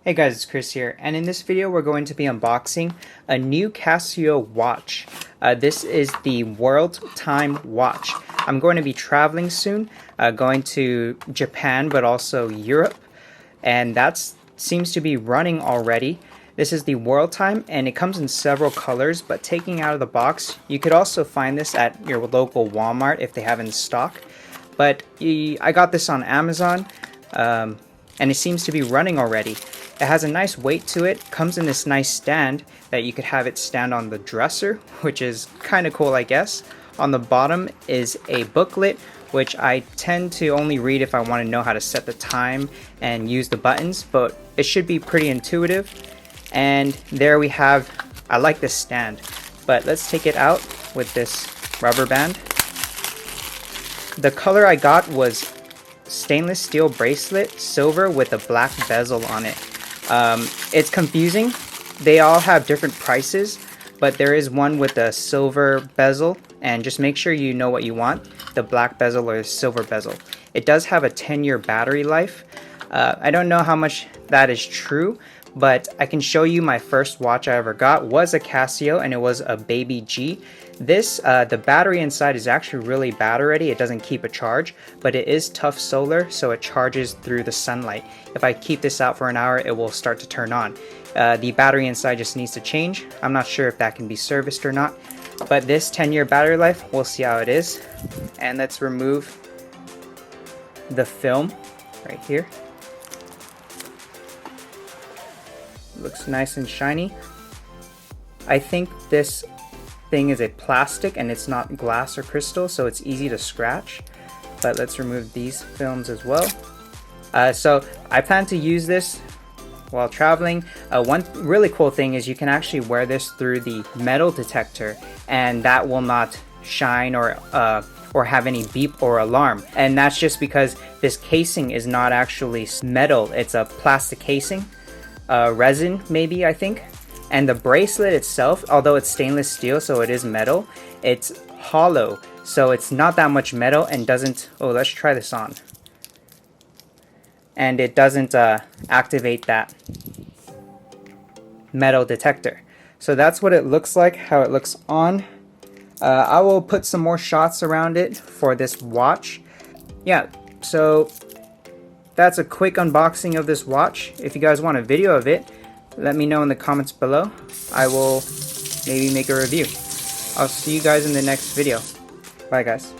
Hey guys, it's Chris here, and in this video we're going to be unboxing a new Casio watch. This is the World Time watch. I'm going to be traveling soon, going to Japan but also Europe, and that seems to be running already. This is the World Time, and it comes in several colors, but taking out of the box, you could also find this at your local Walmart if they have it in stock. But I got this on Amazon, and it seems to be running already. It has a nice weight to it, comes in this nice stand that you could have it stand on the dresser, which is kind of cool, I guess. On the bottom is a booklet, which I tend to only read if I want to know how to set the time and use the buttons, but it should be pretty intuitive. And there we have, I like this stand, but let's take it out with this rubber band. The color I got was stainless steel bracelet, silver with a black bezel on it. It's confusing. They all have different prices, but there is one with a silver bezel, and just make sure you know what you want, the black bezel or the silver bezel. It does have a 10-year battery life. I don't know how much that is true, but I can show you my first watch I ever got was a Casio, and it was a Baby G. This, the battery inside is actually really bad already. It doesn't keep a charge, but it is tough solar, so it charges through the sunlight. If I keep this out for an hour, it will start to turn on. The battery inside just needs to change. I'm not sure if that can be serviced or not, but this 10-year battery life, we'll see how it is. And let's remove the film right here. Looks nice and shiny. I think this thing is a plastic and it's not glass or crystal, so it's easy to scratch. But let's remove these films as well. So I plan to use this while traveling. One really cool thing is you can actually wear this through the metal detector, and that will not shine or have any beep or alarm. And that's just because this casing is not actually metal, it's a plastic casing. Resin maybe, I think. And the bracelet itself, although it's stainless steel so it is metal, it's hollow, so it's not that much metal and doesn't, oh, let's try this on, and it doesn't activate that metal detector. So that's what it looks like, how it looks on. I will put some more shots around it for this watch. Yeah, so that's a quick unboxing of this watch. If you guys want a video of it, let me know in the comments below. I will maybe make a review. I'll see you guys in the next video. Bye guys.